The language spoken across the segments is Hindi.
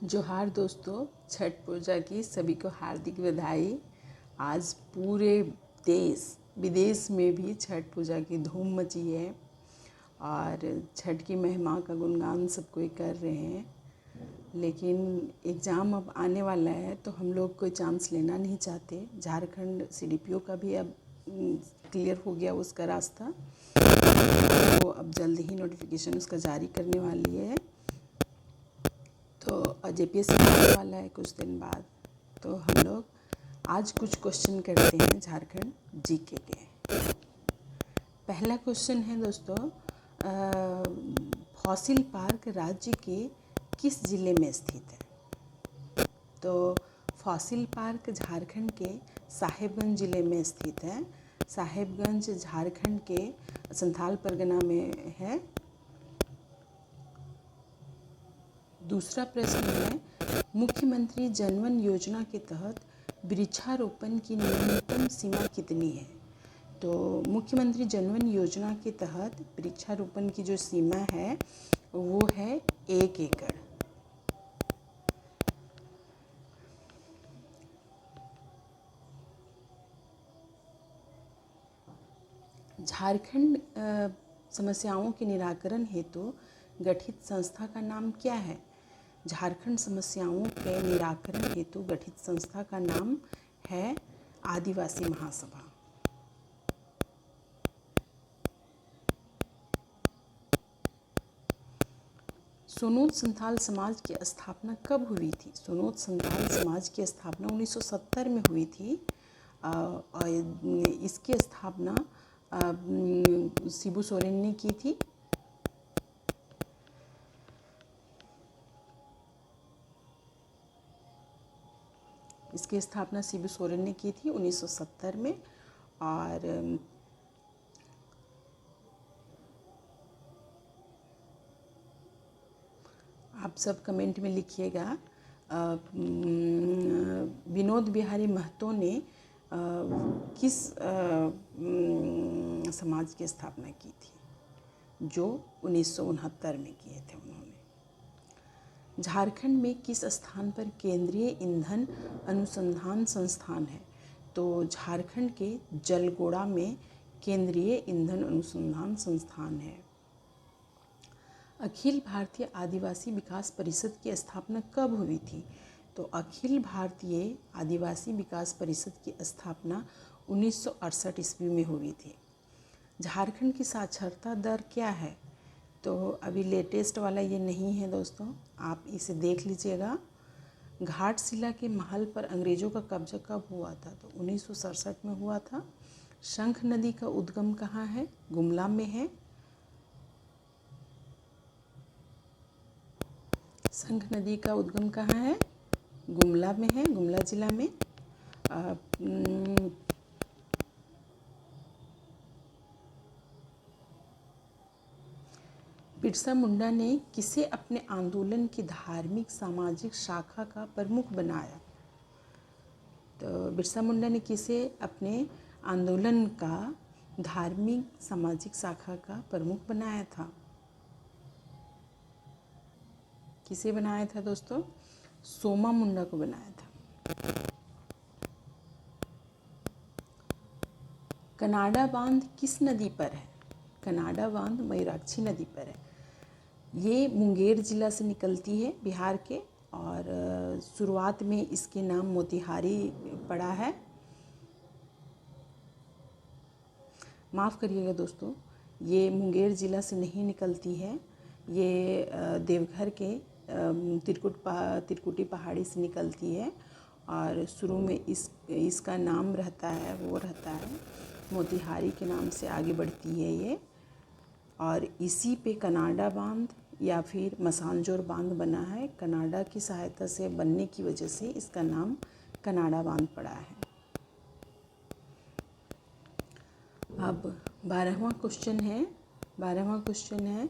जोहार दोस्तों, छठ पूजा की सभी को हार्दिक बधाई। आज पूरे देश विदेश में भी छठ पूजा की धूम मची है और छठ की महिमा का गुणगान सब कोई कर रहे हैं। लेकिन एग्ज़ाम अब आने वाला है तो हम लोग कोई चांस लेना नहीं चाहते। झारखंड सीडीपीओ का भी अब क्लियर हो गया उसका रास्ता, तो अब जल्द ही नोटिफिकेशन उसका जारी करने वाली है। तो जेपीएससी आने वाला है कुछ दिन बाद। तो हम लोग आज कुछ क्वेश्चन करते हैं झारखंड जीके के। पहला क्वेश्चन है दोस्तों, फॉसिल पार्क राज्य के किस ज़िले में स्थित है? तो फॉसिल पार्क झारखंड के साहेबगंज ज़िले में स्थित है। साहेबगंज झारखंड के संथाल परगना में है। दूसरा प्रश्न है, मुख्यमंत्री जनवन योजना के तहत वृक्षारोपण की न्यूनतम सीमा कितनी है? तो मुख्यमंत्री जनवन योजना के तहत वृक्षारोपण की जो सीमा है वो है 1 एकड़। झारखंड समस्याओं के निराकरण हेतु गठित संस्था का नाम क्या है? झारखंड समस्याओं के निराकरण हेतु गठित संस्था का नाम है आदिवासी महासभा। सोनोत संथाल समाज की स्थापना कब हुई थी? सोनोत संथाल समाज की स्थापना 1970 में हुई थी। इसकी स्थापना शिबू सोरेन ने की थी। इसकी स्थापना शिबू सोरेन ने की थी 1970 में। और आप सब कमेंट में लिखिएगा, विनोद बिहारी महतो ने किस समाज की स्थापना की थी? जो 1969 में किए थे उन्होंने। झारखंड में किस स्थान पर केंद्रीय ईंधन अनुसंधान संस्थान है? तो झारखंड के जलगोड़ा में केंद्रीय ईंधन अनुसंधान संस्थान है। अखिल भारतीय आदिवासी विकास परिषद की स्थापना कब हुई थी? तो अखिल भारतीय आदिवासी विकास परिषद की स्थापना 1968 ईस्वी में हुई थी। झारखंड की साक्षरता दर क्या है? तो अभी लेटेस्ट वाला ये नहीं है दोस्तों, आप इसे देख लीजिएगा। घाटशिला के महल पर अंग्रेज़ों का कब्जा कब हुआ था? तो 1967 में हुआ था। शंख नदी का उद्गम कहाँ है? गुमला में है। शंख नदी का उद्गम कहाँ है? गुमला में है, गुमला जिला में। बिरसा मुंडा ने किसे अपने आंदोलन की धार्मिक सामाजिक शाखा का प्रमुख बनाया? तो बिरसा मुंडा ने किसे अपने आंदोलन का धार्मिक सामाजिक शाखा का प्रमुख बनाया था? किसे बनाया था दोस्तों? सोमा मुंडा को बनाया था। कनाडा बांध किस नदी पर है? कनाडा बांध मयूराक्षी नदी पर है। ये मुंगेर ज़िला से निकलती है बिहार के, और शुरुआत में इसके नाम मोतिहारी पड़ा है। माफ़ करिएगा दोस्तों, ये मुंगेर ज़िला से नहीं निकलती है। ये देवघर के तिरकुटी पहाड़ी से निकलती है, और शुरू में इसका नाम रहता है, वो रहता है मोतिहारी के नाम से आगे बढ़ती है ये। और इसी पे कनाडा बांध या फिर मसानजोर बांध बना है। कनाडा की सहायता से बनने की वजह से इसका नाम कनाडा बांध पड़ा है। अब 12वां क्वेश्चन है,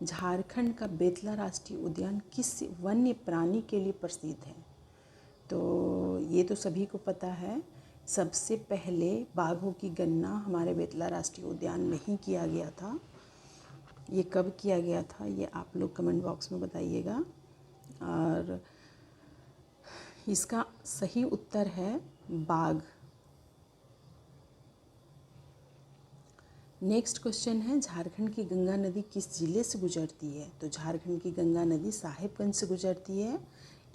झारखंड का बेतला राष्ट्रीय उद्यान किस वन्य प्राणी के लिए प्रसिद्ध है? तो ये तो सभी को पता है। सबसे पहले बाघों की गणना हमारे बेतला राष्ट्रीय उद्यान में ही किया गया था। ये कब किया गया था ये आप लोग कमेंट बॉक्स में बताइएगा। और इसका सही उत्तर है बाघ। नेक्स्ट क्वेश्चन है, झारखंड की गंगा नदी किस ज़िले से गुजरती है? तो झारखंड की गंगा नदी साहेबगंज से गुजरती है।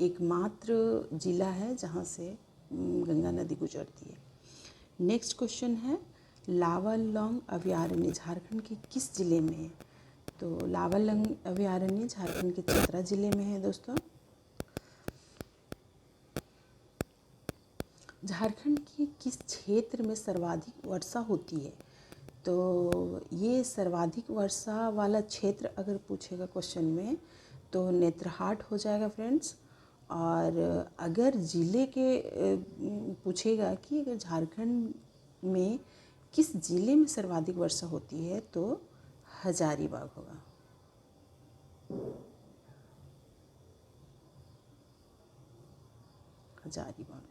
एकमात्र ज़िला है जहाँ से गंगा नदी गुजरती है। नेक्स्ट क्वेश्चन है, लावालौंग अभयारण्य झारखंड के किस ज़िले में है? तो लावालौंग अभयारण्य झारखंड के चतरा ज़िले में है दोस्तों। झारखंड के किस क्षेत्र में सर्वाधिक वर्षा होती है? तो ये सर्वाधिक वर्षा वाला क्षेत्र अगर पूछेगा क्वेश्चन में तो नेत्रहाट हो जाएगा फ्रेंड्स। और अगर ज़िले के पूछेगा कि अगर झारखंड में किस ज़िले में सर्वाधिक वर्षा होती है तो हजारीबाग होगा। हजारीबाग।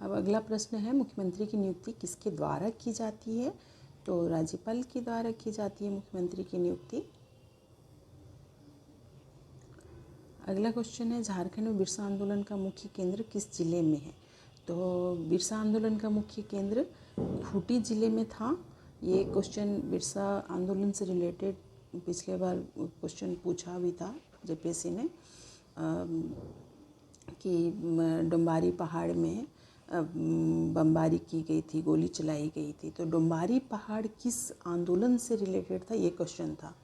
अब अगला प्रश्न है, मुख्यमंत्री की नियुक्ति किसके द्वारा की जाती है? तो राज्यपाल के द्वारा की जाती है मुख्यमंत्री की नियुक्ति। अगला क्वेश्चन है, झारखंड में बिरसा आंदोलन का मुख्य केंद्र किस जिले में है? तो बिरसा आंदोलन का मुख्य केंद्र खूंटी जिले में था। ये क्वेश्चन बिरसा आंदोलन से रिलेटेड पिछले बार क्वेश्चन पूछा भी था जेपीएससी ने कि डुम्बारी पहाड़ में बमबारी की गई थी, गोली चलाई गई थी। तो डुम्बारी पहाड़ किस आंदोलन से रिलेटेड था, ये क्वेश्चन था।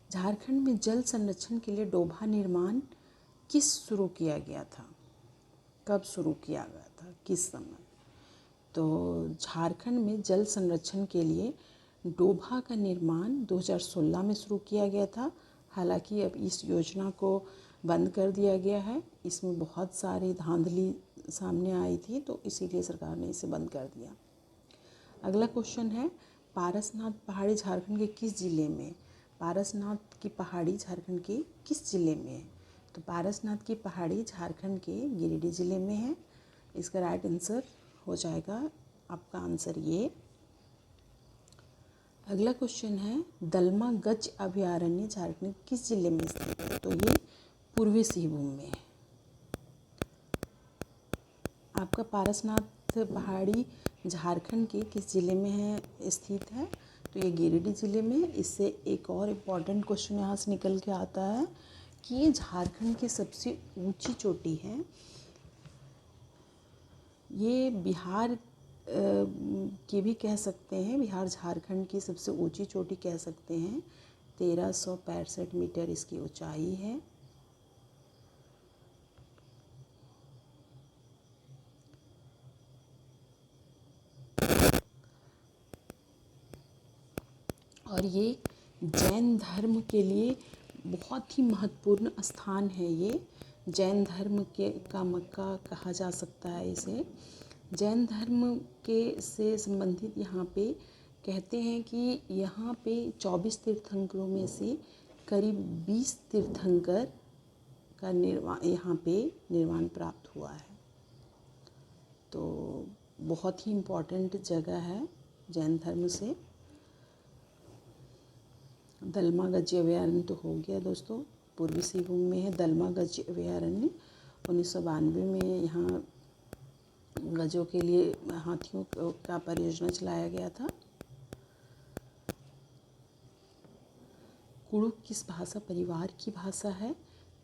झारखंड में जल संरक्षण के लिए डोभा निर्माण किस शुरू किया गया था? कब शुरू किया गया था, किस समय? तो झारखंड में जल संरक्षण के लिए डोभा का निर्माण 2016 में शुरू किया गया था। हालांकि अब इस योजना को बंद कर दिया गया है। इसमें बहुत सारी धांधली सामने आई थी तो इसीलिए सरकार ने इसे बंद कर दिया। अगला क्वेश्चन है, पारसनाथ पहाड़ी झारखंड के किस ज़िले में? पारसनाथ की पहाड़ी झारखंड के किस ज़िले में है? तो पारसनाथ की पहाड़ी झारखंड के गिरिडीह ज़िले में है। इसका राइट आंसर हो जाएगा आपका आंसर ये। अगला क्वेश्चन है, दलमा गज अभयारण्य झारखंड किस जिले में स्थित है? तो ये पूर्वी सिंहभूम में है। आपका पारसनाथ पहाड़ी झारखंड के किस ज़िले में है स्थित है? तो ये गिरिडीह ज़िले में। इससे एक और इम्पॉर्टेंट क्वेश्चन यहाँ से निकल के आता है कि ये झारखंड की सबसे ऊंची चोटी है। ये बिहार की भी कह सकते हैं, बिहार झारखंड की सबसे ऊंची चोटी कह सकते हैं। 1365 मीटर इसकी ऊंचाई है। और ये जैन धर्म के लिए बहुत ही महत्वपूर्ण स्थान है। ये जैन धर्म का मक्का कहा जा सकता है इसे। जैन धर्म के से संबंधित यहाँ पे कहते हैं कि यहाँ पे 24 तीर्थंकरों में से करीब 20 तीर्थंकर का यहाँ पे निर्वाण प्राप्त हुआ है। तो बहुत ही इम्पोर्टेंट जगह है जैन धर्म से। दलमा गज अभयारण्य तो हो गया दोस्तों, पूर्वी सिंहभूम में है दलमा गज अभयारण्य। 1992 में यहाँ गजों के लिए हाथियों का परियोजना चलाया गया था। कुड़ुक किस भाषा परिवार की भाषा है?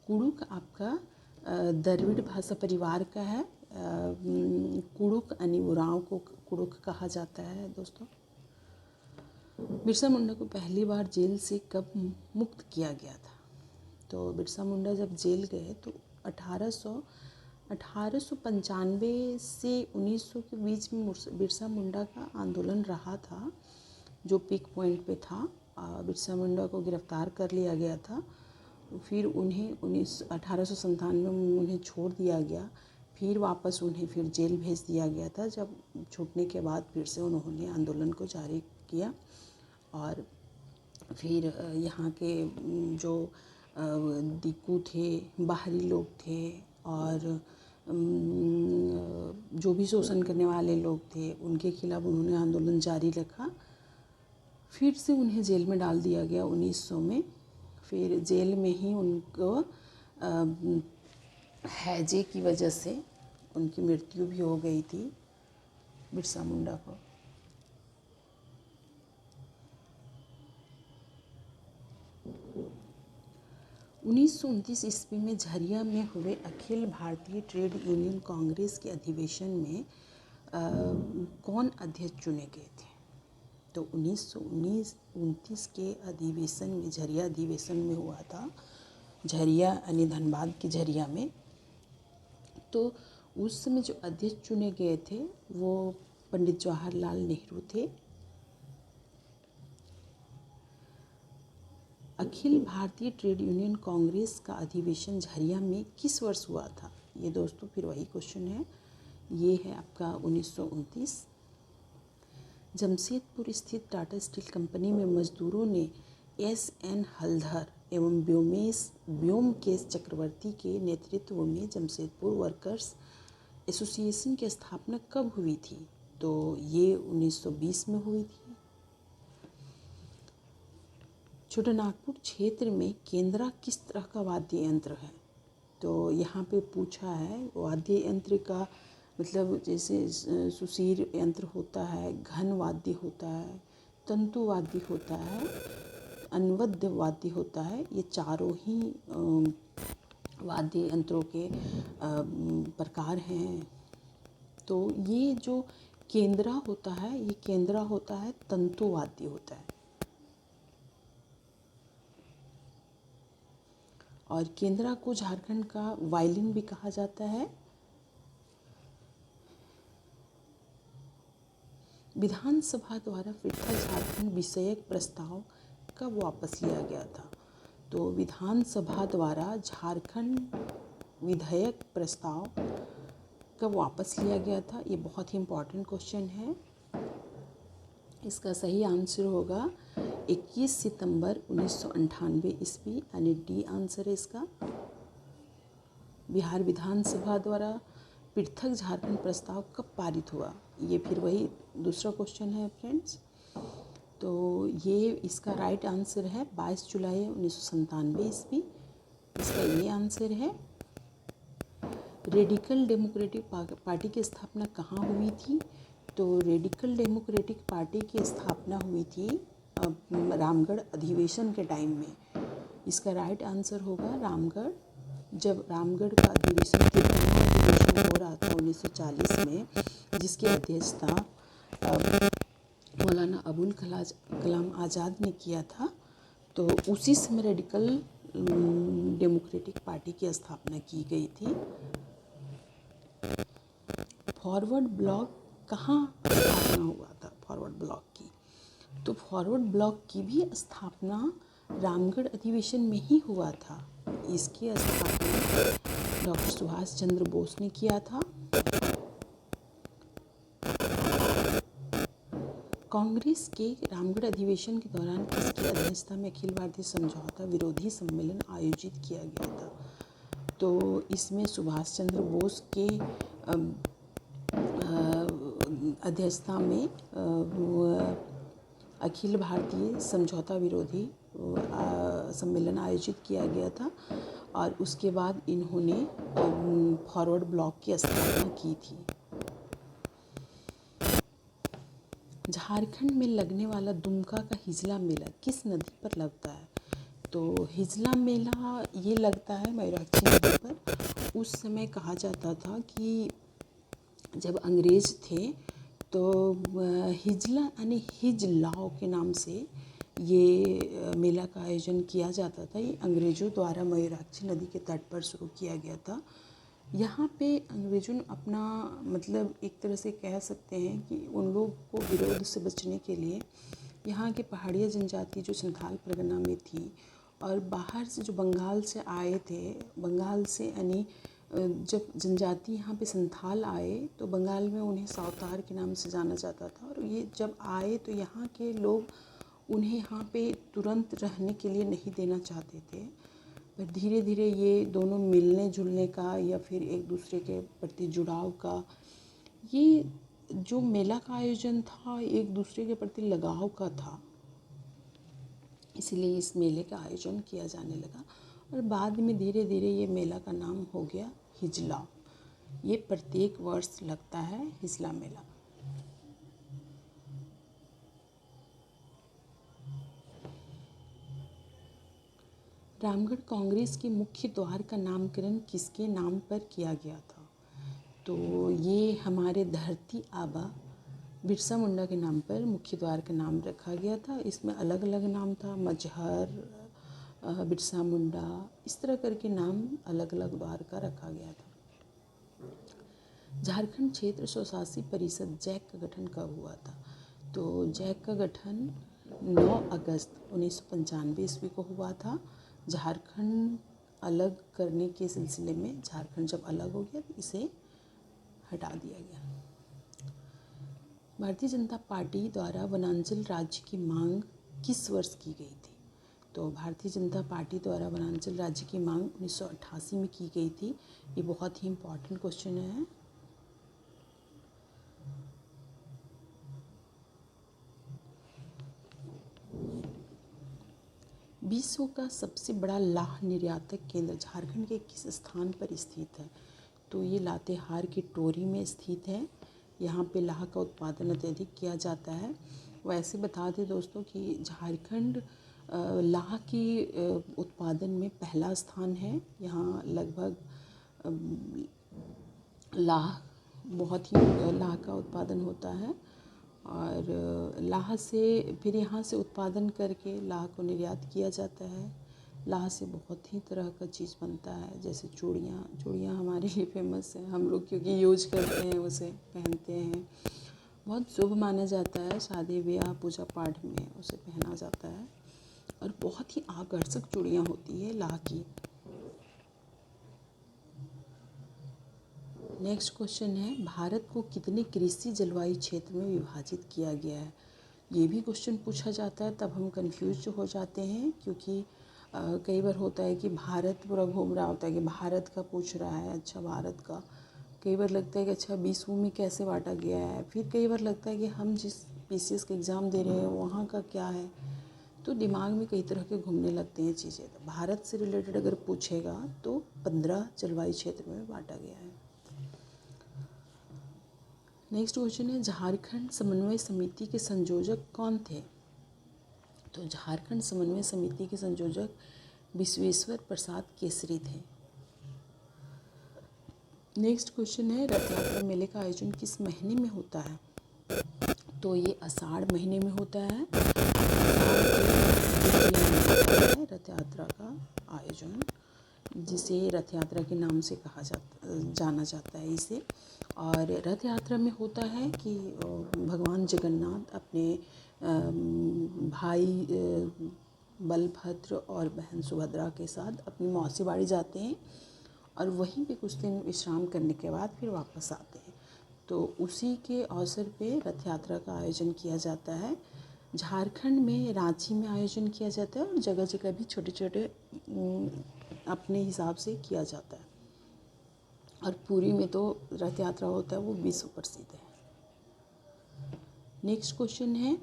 कुड़ुक आपका द्रविड़ भाषा परिवार का है। कुड़ुक यानी उरांव को कुड़ुक कहा जाता है दोस्तों। बिरसा मुंडा को पहली बार जेल से कब मुक्त किया गया था? तो बिरसा मुंडा जब जेल गए तो 1895 से 1900 के बीच में बिरसा मुंडा का आंदोलन रहा था जो पीक पॉइंट पे था। बिरसा मुंडा को गिरफ्तार कर लिया गया था। फिर उन्हें 1897 में उन्हें छोड़ दिया गया। फिर वापस उन्हें फिर जेल भेज दिया गया था। जब छूटने के बाद फिर से उन्होंने आंदोलन को जारी किया और फिर यहाँ के जो दिक्कू थे, बाहरी लोग थे और जो भी शोषण करने वाले लोग थे उनके खिलाफ उन्होंने आंदोलन जारी रखा। फिर से उन्हें जेल में डाल दिया गया 1900 में। फिर जेल में ही उनको हैजे की वजह से उनकी मृत्यु भी हो गई थी, बिरसा मुंडा को। उन्नीस सौ 1929 ईस्वी में झरिया में हुए अखिल भारतीय ट्रेड यूनियन कांग्रेस के अधिवेशन में कौन अध्यक्ष चुने गए थे? तो 1929 के अधिवेशन में, झरिया अधिवेशन में हुआ था, झरिया यानी धनबाद के झरिया में। तो उस समय जो अध्यक्ष चुने गए थे वो पंडित जवाहरलाल नेहरू थे। अखिल भारतीय ट्रेड यूनियन कांग्रेस का अधिवेशन झरिया में किस वर्ष हुआ था? ये दोस्तों फिर वही क्वेश्चन है, ये है आपका 1929। जमशेदपुर स्थित टाटा स्टील कंपनी में मजदूरों ने एस.एन. हलधर एवं व्योमकेश चक्रवर्ती के नेतृत्व में जमशेदपुर वर्कर्स एसोसिएशन की स्थापना कब हुई थी? तो ये 1920 में हुई थी। छोटानागपुर क्षेत्र में केंद्रा किस तरह का वाद्य यंत्र है? तो यहाँ पे पूछा है वाद्य यंत्र का मतलब, जैसे सुशीर यंत्र होता है, घन वाद्य होता है, तंतु वाद्य होता है, अनवद्य वाद्य होता है। ये चारों ही वाद्य यंत्रों के प्रकार हैं। तो ये जो केंद्रा होता है, ये केंद्रा होता है तंतु वाद्य होता है। और केंद्रा को झारखंड का वायलिन भी कहा जाता है। विधानसभा द्वारा पृथक झारखंड विषयक प्रस्ताव कब वापस लिया गया था? तो विधानसभा द्वारा झारखंड विधेयक प्रस्ताव कब वापस लिया गया था? ये बहुत ही इम्पोर्टेंट क्वेश्चन है। इसका सही आंसर होगा 21 सितंबर 1998 ईस्वी, यानी डी आंसर है इसका। बिहार विधानसभा द्वारा पृथक झारखंड प्रस्ताव कब पारित हुआ? ये फिर वही दूसरा क्वेश्चन है फ्रेंड्स। तो ये इसका राइट आंसर है 22 जुलाई 1997 ईस्वी, इसका ये आंसर है। रेडिकल डेमोक्रेटिक पार्टी की स्थापना कहाँ हुई थी? तो रेडिकल डेमोक्रेटिक पार्टी की स्थापना हुई थी रामगढ़ अधिवेशन के टाइम में। इसका राइट आंसर होगा रामगढ़। जब रामगढ़ का अधिवेशन हो रहा था 1940 में, जिसकी अध्यक्षता मौलाना अबुल कलाम आज़ाद ने किया था, तो उसी समय रेडिकल डेमोक्रेटिक पार्टी की स्थापना की गई थी। फॉरवर्ड ब्लॉक कहाँ स्थापना हुआ था? फॉरवर्ड ब्लॉक की, तो फॉरवर्ड ब्लॉक की भी स्थापना रामगढ़ अधिवेशन में ही हुआ था। इसकी स्थापना डॉक्टर सुभाष चंद्र बोस ने किया था। कांग्रेस के रामगढ़ अधिवेशन के दौरान किसकी अध्यक्षता में अखिल भारतीय समझौता विरोधी सम्मेलन आयोजित किया गया था? तो इसमें सुभाष चंद्र बोस के अध्यक्षता में अखिल भारतीय समझौता विरोधी सम्मेलन आयोजित किया गया था, और उसके बाद इन्होंने फॉरवर्ड ब्लॉक की स्थापना की थी। झारखंड में लगने वाला दुमका का हिजला मेला किस नदी पर लगता है? तो हिजला मेला ये लगता है मयूराक्षी नदी पर। उस समय कहा जाता था कि जब अंग्रेज थे तो हिजला यानी हिजलाओ के नाम से ये मेला का आयोजन किया जाता था। ये अंग्रेज़ों द्वारा मयूराक्षी नदी के तट पर शुरू किया गया था। यहाँ पे अंग्रेज़ों ने अपना मतलब एक तरह से कह सकते हैं कि उन लोग को विरोध से बचने के लिए यहाँ के पहाड़िया जनजाति जो संथाल परगना में थी और बाहर से जो बंगाल से आए थे, बंगाल से यानी जब जनजाति यहाँ पे संथाल आए तो बंगाल में उन्हें सावतार के नाम से जाना जाता था, और ये जब आए तो यहाँ के लोग उन्हें यहाँ पे तुरंत रहने के लिए नहीं देना चाहते थे। पर धीरे धीरे ये दोनों मिलने जुलने का या फिर एक दूसरे के प्रति जुड़ाव का, ये जो मेला का आयोजन था एक दूसरे के प्रति लगाव का था, इसलिए इस मेले का आयोजन किया जाने लगा। और बाद में धीरे धीरे ये मेला का नाम हो गया हिजला। ये प्रत्येक वर्ष लगता है हिजला मेला। रामगढ़ कांग्रेस के मुख्य द्वार का नामकरण किसके नाम पर किया गया था? तो ये हमारे धरती आबा बिरसा मुंडा के नाम पर मुख्य द्वार का नाम रखा गया था। इसमें अलग अलग नाम था, मजहर, बिरसा मुंडा, इस तरह करके नाम अलग अलग द्वार का रखा गया था। झारखंड क्षेत्र स्वशासी परिषद जैक का गठन कब हुआ था? तो जैक का गठन 9 अगस्त 1995 ईस्वी को हुआ था। झारखंड अलग करने के सिलसिले में झारखंड जब अलग हो गया तो इसे हटा दिया गया। भारतीय जनता पार्टी द्वारा वनांचल राज्य की मांग किस वर्ष की गई थी? तो भारतीय जनता पार्टी द्वारा वनांचल राज्य की मांग 1988 में की गई थी। ये बहुत ही इम्पोर्टेंट क्वेश्चन है। विश्व का सबसे बड़ा लाह निर्यातक केंद्र झारखंड के किस स्थान पर स्थित है? तो ये लातेहार के टोरी में स्थित है। यहाँ पे लाह का उत्पादन अत्यधिक किया जाता है। वैसे बता दें दोस्तों कि झारखंड लाह के उत्पादन में पहला स्थान है। यहाँ लगभग लाह लाह का उत्पादन होता है और लाह से फिर यहाँ से उत्पादन करके लाह को निर्यात किया जाता है। लाह से बहुत ही तरह का चीज़ बनता है, जैसे चूड़ियाँ हमारे लिए फेमस है, हम लोग क्योंकि यूज करते हैं, उसे पहनते हैं, बहुत शुभ माना जाता है। शादी ब्याह पूजा पाठ में उसे पहना जाता है और बहुत ही आकर्षक चूड़ियाँ होती है लाह की। नेक्स्ट क्वेश्चन है, भारत को कितने कृषि जलवायु क्षेत्र में विभाजित किया गया है? ये भी क्वेश्चन पूछा जाता है, तब हम कंफ्यूज हो जाते हैं, क्योंकि कई बार होता है कि भारत पूरा घूम रहा होता है कि भारत का पूछ रहा है। अच्छा, भारत का कई बार लगता है कि अच्छा विश्व में कैसे बांटा गया है। फिर कई बार लगता है कि हम जिस पीसीएस का एग्ज़ाम दे रहे हैं वहाँ का क्या है। तो दिमाग में कई तरह के घूमने लगते हैं चीज़ें। तो भारत से रिलेटेड अगर पूछेगा तो 15 जलवायु क्षेत्र में बांटा गया है। नेक्स्ट क्वेश्चन है, झारखंड समन्वय समिति के संयोजक कौन थे? तो झारखंड समन्वय समिति के संयोजक विश्वेश्वर प्रसाद केसरी थे। नेक्स्ट क्वेश्चन है, रथ यात्रा मेले का आयोजन किस महीने में होता है? तो ये आषाढ़ महीने में होता है। रथ यात्रा का आयोजन, जिसे रथ यात्रा के नाम से जाना जाता है इसे। और रथ यात्रा में होता है कि भगवान जगन्नाथ अपने भाई बलभद्र और बहन सुभद्रा के साथ अपनी मौसी बाड़ी जाते हैं और वहीं पे कुछ दिन विश्राम करने के बाद फिर वापस आते हैं। तो उसी के अवसर पे रथ यात्रा का आयोजन किया जाता है। झारखंड में रांची में आयोजन किया जाता है और जगह जगह भी छोटे छोटे अपने हिसाब से किया जाता है। और पुरी में तो रथ यात्रा होता है, वो विश्व प्रसिद्ध है। नेक्स्ट क्वेश्चन है,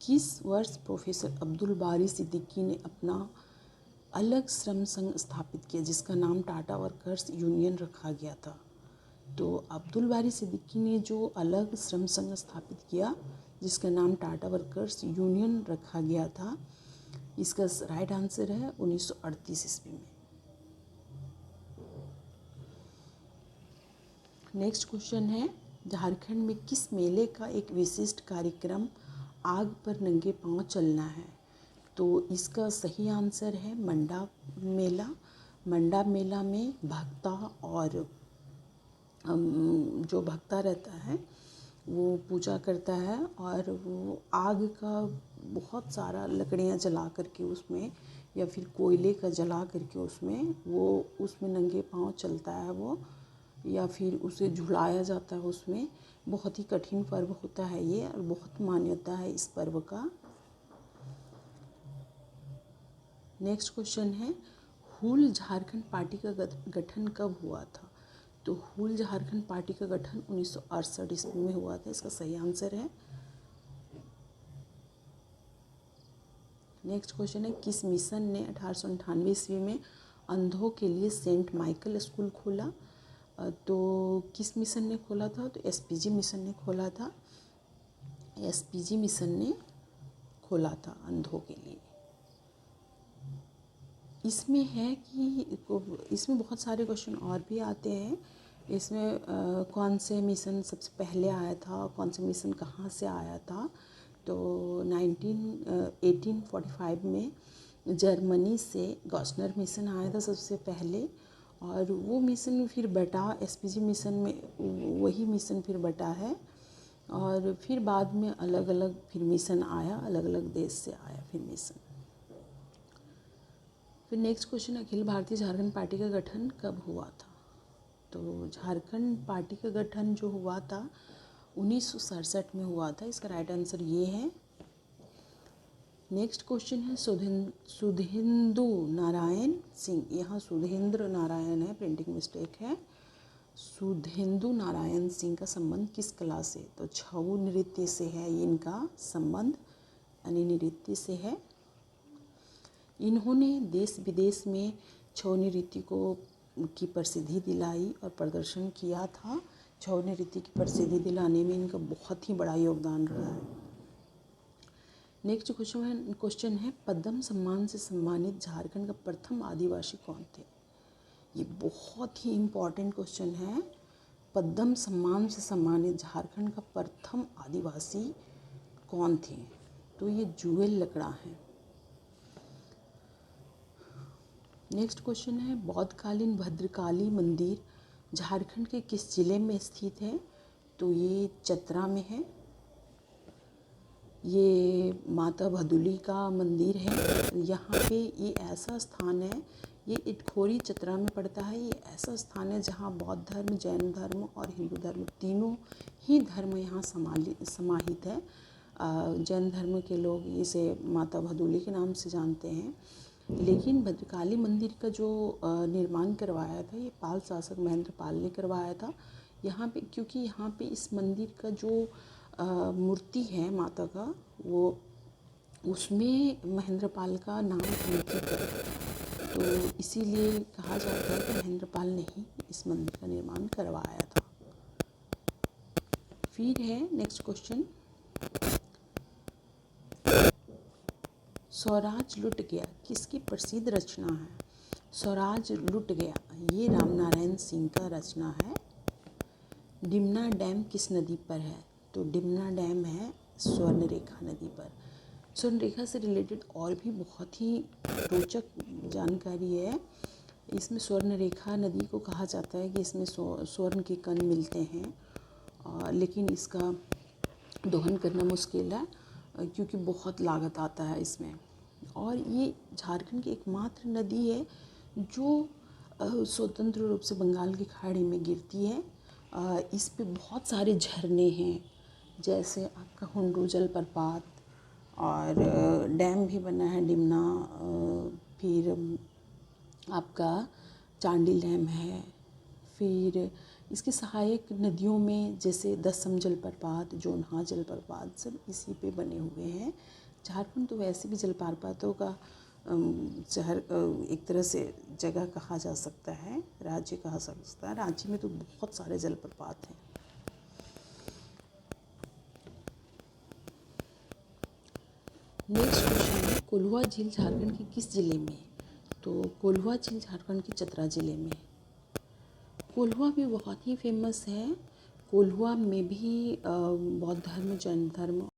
किस वर्ष प्रोफेसर अब्दुल बारी सिद्दीकी ने अपना अलग श्रम संघ स्थापित किया जिसका नाम टाटा वर्कर्स यूनियन रखा गया था? तो अब्दुल बारी सिद्दीकी ने जो अलग श्रम संघ स्थापित किया जिसका नाम टाटा वर्कर्स यूनियन रखा गया था, इसका राइट आंसर है 1938 ईस्वी में। नेक्स्ट क्वेश्चन है, झारखंड में किस मेले का एक विशिष्ट कार्यक्रम आग पर नंगे पांव चलना है? तो इसका सही आंसर है मंडा मेला। मंडा मेला में भक्ता और जो भक्ता रहता है वो पूजा करता है और वो आग का बहुत सारा लकड़ियाँ जला करके उसमें या फिर कोयले का जला करके उसमें नंगे पांव चलता है वो, या फिर उसे झुलाया जाता है उसमें। बहुत ही कठिन पर्व होता है ये और बहुत मान्यता है इस पर्व का। नेक्स्ट क्वेश्चन है, हूल झारखंड पार्टी का गठन कब हुआ था? तो हूल झारखंड पार्टी का गठन 1968 ईस्वी में हुआ था। इसका सही आंसर है। नेक्स्ट क्वेश्चन है, किस मिशन ने 1898 ईस्वी में अंधों के लिए सेंट माइकल स्कूल खोला? तो किस मिशन ने खोला था? तो एसपीजी मिशन ने खोला था। एसपीजी मिशन ने खोला था अंधों के लिए। इसमें है कि इसमें बहुत सारे क्वेश्चन और भी आते हैं। इसमें कौन से मिशन सबसे पहले आया था, कौन से मिशन कहाँ से आया था? तो 1845 में जर्मनी से गॉस्नर मिशन आया था सबसे पहले, और वो मिशन फिर बटा एसपीजी मिशन में, वही मिशन फिर बटा है, और फिर बाद में अलग अलग फिर मिशन आया, अलग अलग देश से आया फिर मिशन। फिर next question, Akhil Bharatiya Jharkhand party का गठन कब हुआ था? तो झारखंड पार्टी का गठन जो हुआ था 1967 में हुआ था। इसका राइट आंसर ये है। नेक्स्ट क्वेश्चन है, सुधेंदु नारायण सिंह, यहाँ सुधेंद्र नारायण है, प्रिंटिंग मिस्टेक है। सुधेंदु नारायण सिंह का संबंध किस कला से? तो छऊ नृत्य से है इनका संबंध, यानी नृत्य से है। इन्होंने देश विदेश में छऊ नृत्य की प्रसिद्धि दिलाई और प्रदर्शन किया था। छऊ नृत्य की प्रसिद्धि दिलाने में इनका बहुत ही बड़ा योगदान रहा है। नेक्स्ट क्वेश्चन है, पद्म सम्मान से सम्मानित झारखंड का प्रथम आदिवासी कौन थे? ये बहुत ही इम्पॉर्टेंट क्वेश्चन है। पद्म सम्मान से सम्मानित झारखंड का प्रथम आदिवासी कौन थे? तो ये जुएल लकड़ा हैं। नेक्स्ट क्वेश्चन है, बौद्धकालीन भद्रकाली मंदिर झारखंड के किस जिले में स्थित है? तो ये चतरा में है। ये माता भदुली का मंदिर है। यहाँ पे ये ऐसा स्थान है, ये इटखोरी चतरा में पड़ता है। ये ऐसा स्थान है जहाँ बौद्ध धर्म, जैन धर्म और हिंदू धर्म तीनों ही धर्म यहाँ समाहित है। जैन धर्म के लोग इसे माता भदुली के नाम से जानते हैं। लेकिन भद्रकाली मंदिर का जो निर्माण करवाया था, ये पाल शासक महेंद्र पाल ने करवाया था। यहाँ पे क्योंकि यहाँ पे इस मंदिर का जो मूर्ति है माता का, वो उसमें महेंद्र पाल का नाम अंकित है, तो इसीलिए कहा जाता है कि महेंद्र पाल ने ही इस मंदिर का निर्माण करवाया था। फिर है नेक्स्ट क्वेश्चन, स्वराज लुट गया किसकी प्रसिद्ध रचना है? स्वराज लुट गया ये रामनारायण सिंह का रचना है। डिमना डैम किस नदी पर है? तो डिमना डैम है स्वर्णरेखा नदी पर। स्वर्णरेखा से रिलेटेड और भी बहुत ही रोचक जानकारी है। इसमें स्वर्णरेखा नदी को कहा जाता है कि इसमें स्वर्ण के कण मिलते हैं, लेकिन इसका दोहन करना मुश्किल है क्योंकि बहुत लागत आता है इसमें। और ये झारखंड की एकमात्र नदी है जो स्वतंत्र रूप से बंगाल की खाड़ी में गिरती है। इस पे बहुत सारे झरने हैं, जैसे आपका हुंडरू जलप्रपात, और डैम भी बना है डिमना, फिर आपका चांडिल डैम है। फिर इसके सहायक नदियों में जैसे दसम जलप्रपात, जोन्हा जलप्रपात, सब इसी पे बने हुए हैं। झारखंड तो वैसे भी जलप्रपातों का शहर, एक तरह से जगह कहा जा सकता है, राज्य कहा जा सकता है। रांची में तो बहुत सारे जलप्रपात हैं। नेक्स्ट क्वेश्चन है, कोल्हुआ झील झारखंड के किस जिले में? तो कोल्हुआ झील झारखंड के चतरा जिले में। कोल्हुआ भी बहुत ही फेमस है। कोल्हुआ में भी बौद्ध धर्म, जैन धर्म